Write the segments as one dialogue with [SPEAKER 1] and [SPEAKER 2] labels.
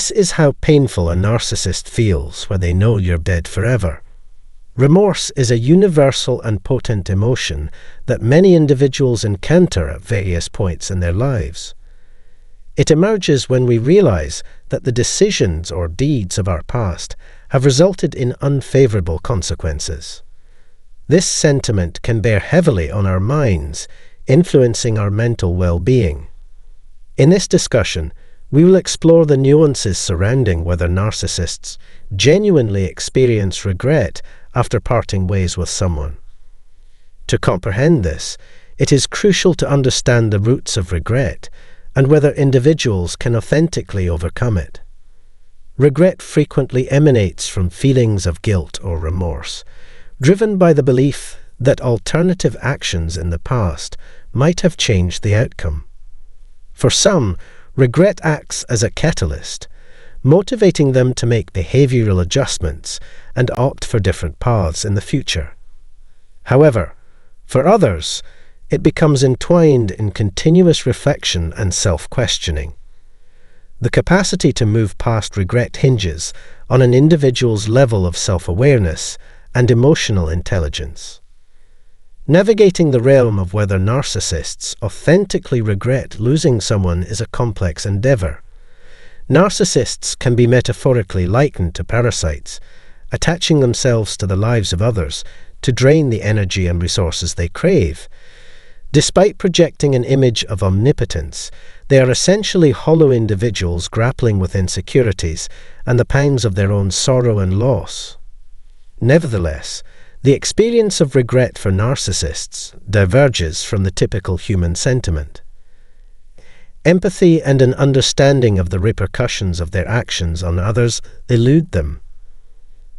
[SPEAKER 1] This is how painful a narcissist feels when they know you're dead forever. Remorse is a universal and potent emotion that many individuals encounter at various points in their lives. It emerges when we realize that the decisions or deeds of our past have resulted in unfavorable consequences. This sentiment can bear heavily on our minds, influencing our mental well-being. In this discussion, we will explore the nuances surrounding whether narcissists genuinely experience regret after parting ways with someone. To comprehend this, it is crucial to understand the roots of regret and whether individuals can authentically overcome it. Regret frequently emanates from feelings of guilt or remorse, driven by the belief that alternative actions in the past might have changed the outcome. For some, regret acts as a catalyst, motivating them to make behavioral adjustments and opt for different paths in the future. However, for others, it becomes entwined in continuous reflection and self-questioning. The capacity to move past regret hinges on an individual's level of self-awareness and emotional intelligence. Navigating the realm of whether narcissists authentically regret losing someone is a complex endeavor. Narcissists can be metaphorically likened to parasites, attaching themselves to the lives of others to drain the energy and resources they crave. Despite projecting an image of omnipotence, they are essentially hollow individuals grappling with insecurities and the pangs of their own sorrow and loss. Nevertheless, the experience of regret for narcissists diverges from the typical human sentiment. Empathy and an understanding of the repercussions of their actions on others elude them.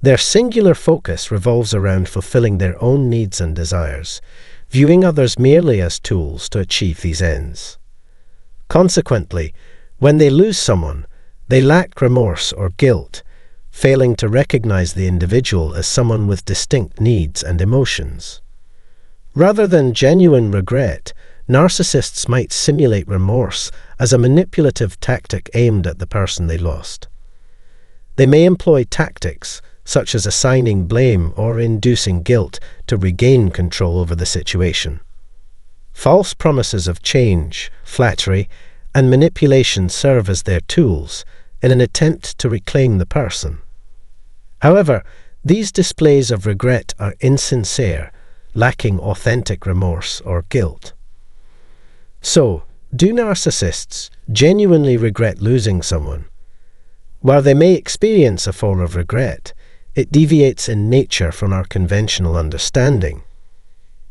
[SPEAKER 1] Their singular focus revolves around fulfilling their own needs and desires, viewing others merely as tools to achieve these ends. Consequently, when they lose someone, they lack remorse or guilt, failing to recognize the individual as someone with distinct needs and emotions. Rather than genuine regret, narcissists might simulate remorse as a manipulative tactic aimed at the person they lost. They may employ tactics such as assigning blame or inducing guilt to regain control over the situation. False promises of change, flattery, and manipulation serve as their tools in an attempt to reclaim the person. However, these displays of regret are insincere, lacking authentic remorse or guilt. So, do narcissists genuinely regret losing someone? While they may experience a form of regret, it deviates in nature from our conventional understanding.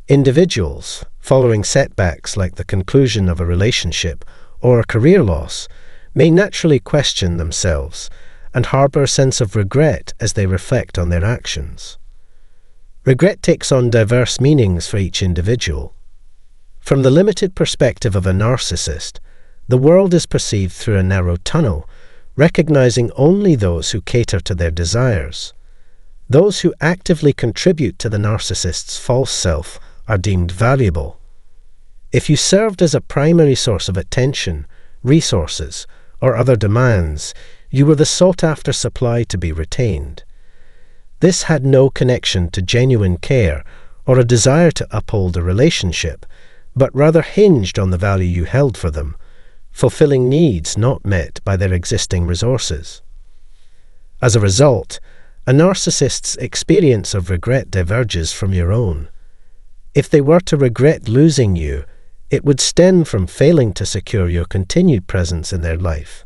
[SPEAKER 1] Individuals, following setbacks like the conclusion of a relationship or a career loss, may naturally question themselves and harbor a sense of regret as they reflect on their actions. Regret takes on diverse meanings for each individual. From the limited perspective of a narcissist, the world is perceived through a narrow tunnel, recognizing only those who cater to their desires. Those who actively contribute to the narcissist's false self are deemed valuable. If you served as a primary source of attention, resources, or other demands, you were the sought-after supply to be retained. This had no connection to genuine care or a desire to uphold a relationship, but rather hinged on the value you held for them, fulfilling needs not met by their existing resources. As a result, a narcissist's experience of regret diverges from your own. If they were to regret losing you, it would stem from failing to secure your continued presence in their life.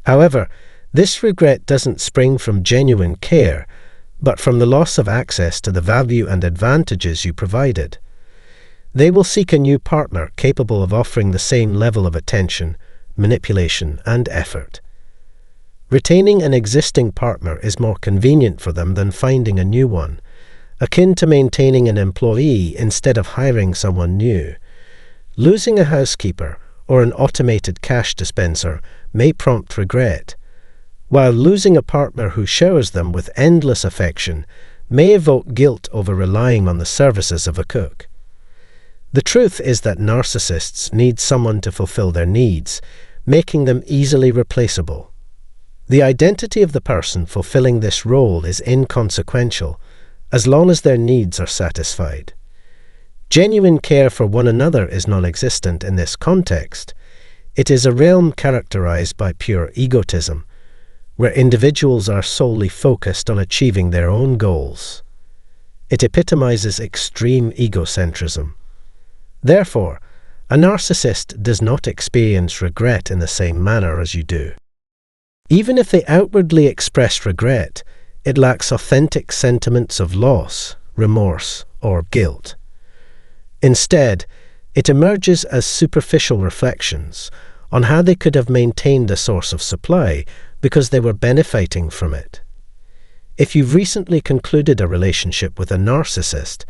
[SPEAKER 1] However, this regret doesn't spring from genuine care, but from the loss of access to the value and advantages you provided. They will seek a new partner capable of offering the same level of attention, manipulation, and effort. Retaining an existing partner is more convenient for them than finding a new one, akin to maintaining an employee instead of hiring someone new. Losing a housekeeper or an automated cash dispenser may prompt regret, while losing a partner who showers them with endless affection may evoke guilt over relying on the services of a cook. The truth is that narcissists need someone to fulfill their needs, making them easily replaceable. The identity of the person fulfilling this role is inconsequential, as long as their needs are satisfied. Genuine care for one another is non-existent in this context. It is a realm characterized by pure egotism, where individuals are solely focused on achieving their own goals. It epitomizes extreme egocentrism. Therefore, a narcissist does not experience regret in the same manner as you do. Even if they outwardly express regret, it lacks authentic sentiments of loss, remorse, or guilt. Instead, it emerges as superficial reflections on how they could have maintained a source of supply because they were benefiting from it. If you've recently concluded a relationship with a narcissist,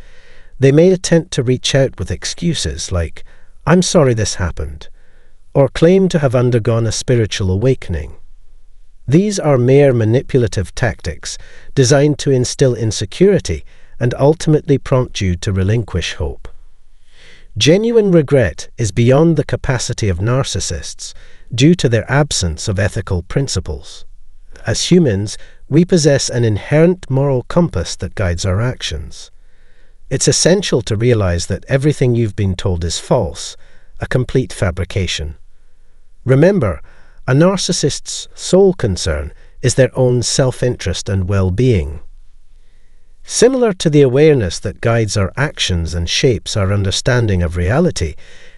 [SPEAKER 1] they may attempt to reach out with excuses like, "I'm sorry this happened," or claim to have undergone a spiritual awakening. These are mere manipulative tactics designed to instill insecurity and ultimately prompt you to relinquish hope. Genuine regret is beyond the capacity of narcissists due to their absence of ethical principles. As humans, we possess an inherent moral compass that guides our actions. It's essential to realize that everything you've been told is false, a complete fabrication. Remember, a narcissist's sole concern is their own self-interest and well-being. Similar to the awareness that guides our actions and shapes our understanding of reality,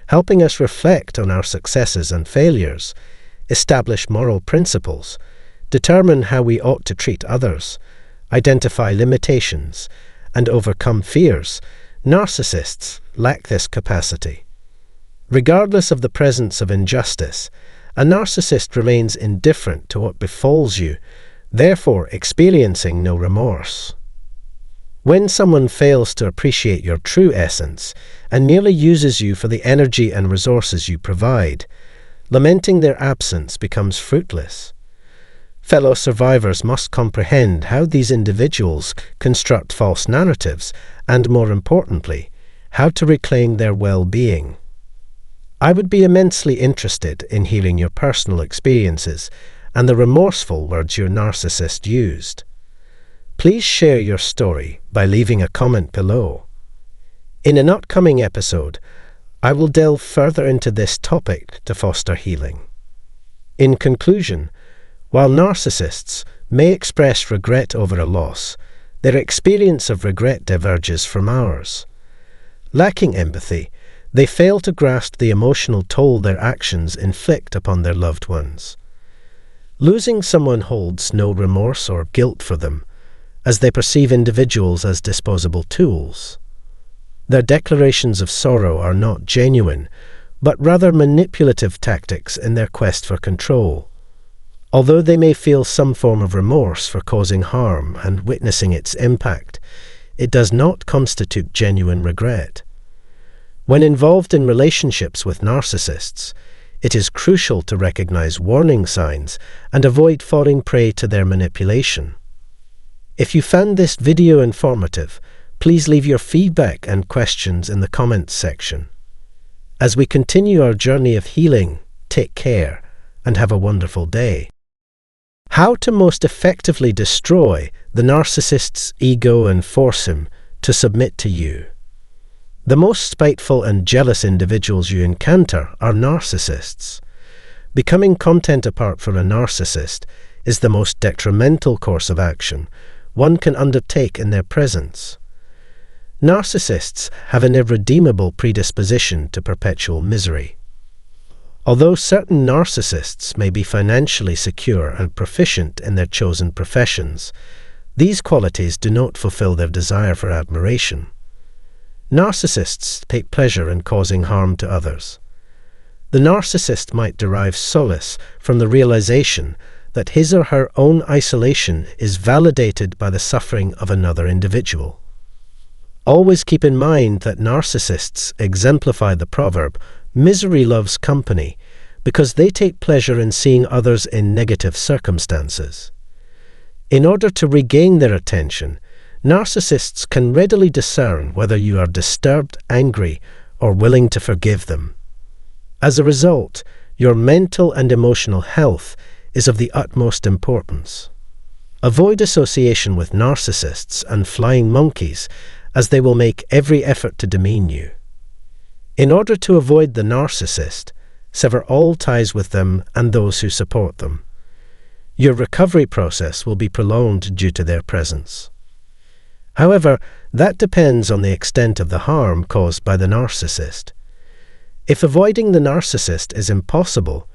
[SPEAKER 1] helping us reflect on our successes and failures, establish moral principles, determine how we ought to treat others, identify limitations, and overcome fears, narcissists lack this capacity. Regardless of the presence of injustice, a narcissist remains indifferent to what befalls you, therefore experiencing no remorse. When someone fails to appreciate your true essence and merely uses you for the energy and resources you provide, lamenting their absence becomes fruitless. Fellow survivors must comprehend how these individuals construct false narratives and, more importantly, how to reclaim their well-being. I would be immensely interested in hearing your personal experiences and the remorseful words your narcissist used. Please share your story by leaving a comment below. In an upcoming episode, I will delve further into this topic to foster healing. In conclusion, while narcissists may express regret over a loss, their experience of regret diverges from ours. Lacking empathy, they fail to grasp the emotional toll their actions inflict upon their loved ones. Losing someone holds no remorse or guilt for them, as they perceive individuals as disposable tools. Their declarations of sorrow are not genuine, but rather manipulative tactics in their quest for control. Although they may feel some form of remorse for causing harm and witnessing its impact, it does not constitute genuine regret. When involved in relationships with narcissists, it is crucial to recognize warning signs and avoid falling prey to their manipulation. If you found this video informative, please leave your feedback and questions in the comments section. As we continue our journey of healing, take care and have a wonderful day. How to most effectively destroy the narcissist's ego and force him to submit to you. The most spiteful and jealous individuals you encounter are narcissists. Becoming content apart for a narcissist is the most detrimental course of action one can undertake in their presence. Narcissists have an irredeemable predisposition to perpetual misery. Although certain narcissists may be financially secure and proficient in their chosen professions, these qualities do not fulfill their desire for admiration. Narcissists take pleasure in causing harm to others. The narcissist might derive solace from the realization that his or her own isolation is validated by the suffering of another individual. Always keep in mind that narcissists exemplify the proverb, "Misery loves company," because they take pleasure in seeing others in negative circumstances. In order to regain their attention, narcissists can readily discern whether you are disturbed, angry, or willing to forgive them. As a result, your mental and emotional health is of the utmost importance. Avoid association with narcissists and flying monkeys, as they will make every effort to demean you. In order to avoid the narcissist, sever all ties with them and those who support them. Your recovery process will be prolonged due to their presence. However, that depends on the extent of the harm caused by the narcissist. If avoiding the narcissist is impossible,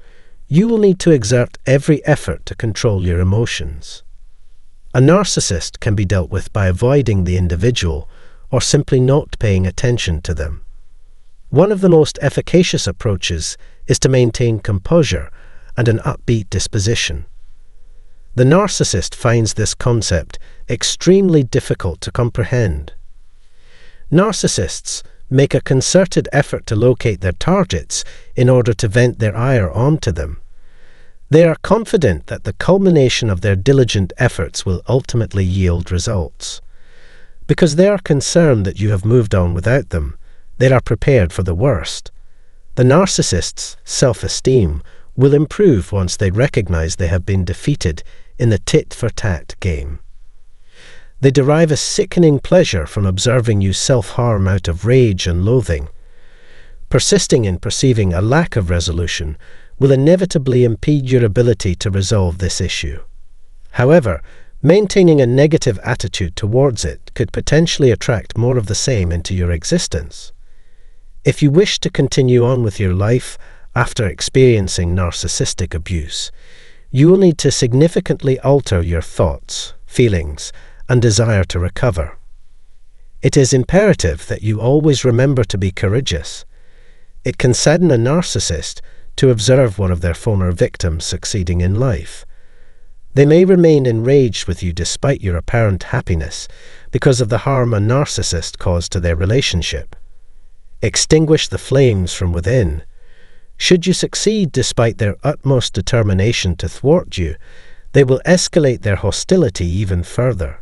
[SPEAKER 1] you will need to exert every effort to control your emotions. A narcissist can be dealt with by avoiding the individual or simply not paying attention to them. One of the most efficacious approaches is to maintain composure and an upbeat disposition. The narcissist finds this concept extremely difficult to comprehend. Narcissists make a concerted effort to locate their targets in order to vent their ire onto them. They are confident that the culmination of their diligent efforts will ultimately yield results. Because they are concerned that you have moved on without them, they are prepared for the worst. The narcissist's self-esteem will improve once they recognize they have been defeated in the tit-for-tat game. They derive a sickening pleasure from observing you self-harm out of rage and loathing. Persisting in perceiving a lack of resolution will inevitably impede your ability to resolve this issue. However, maintaining a negative attitude towards it could potentially attract more of the same into your existence. If you wish to continue on with your life after experiencing narcissistic abuse, you will need to significantly alter your thoughts, feelings, and desire to recover. It is imperative that you always remember to be courageous. It can sadden a narcissist to observe one of their former victims succeeding in life. They may remain enraged with you despite your apparent happiness because of the harm a narcissist caused to their relationship. Extinguish the flames from within. Should you succeed despite their utmost determination to thwart you, they will escalate their hostility even further.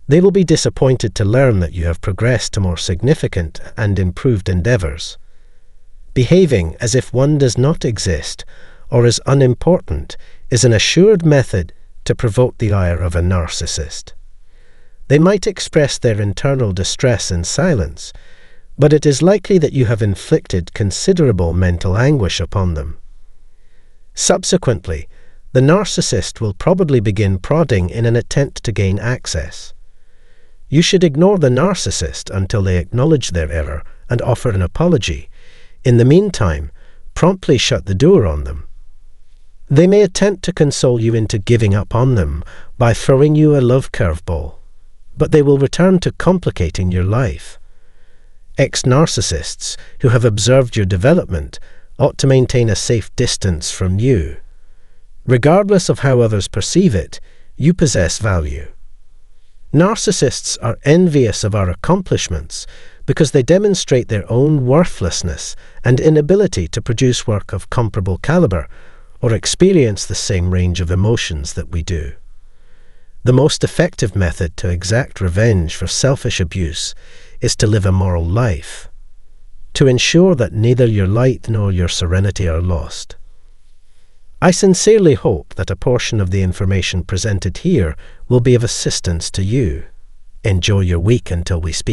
[SPEAKER 1] They will be disappointed to learn that you have progressed to more significant and improved endeavors. Behaving as if one does not exist or is unimportant is an assured method to provoke the ire of a narcissist. They might express their internal distress in silence, but it is likely that you have inflicted considerable mental anguish upon them. Subsequently, the narcissist will probably begin prodding in an attempt to gain access. You should ignore the narcissist until they acknowledge their error and offer an apology. In the meantime, promptly shut the door on them. They may attempt to console you into giving up on them by throwing you a love curveball, but they will return to complicating your life. Ex-narcissists who have observed your development ought to maintain a safe distance from you. Regardless of how others perceive it, you possess value. Narcissists are envious of our accomplishments because they demonstrate their own worthlessness and inability to produce work of comparable caliber or experience the same range of emotions that we do. The most effective method to exact revenge for selfish abuse is to live a moral life, to ensure that neither your light nor your serenity are lost. I sincerely hope that a portion of the information presented here will be of assistance to you. Enjoy your week until we speak.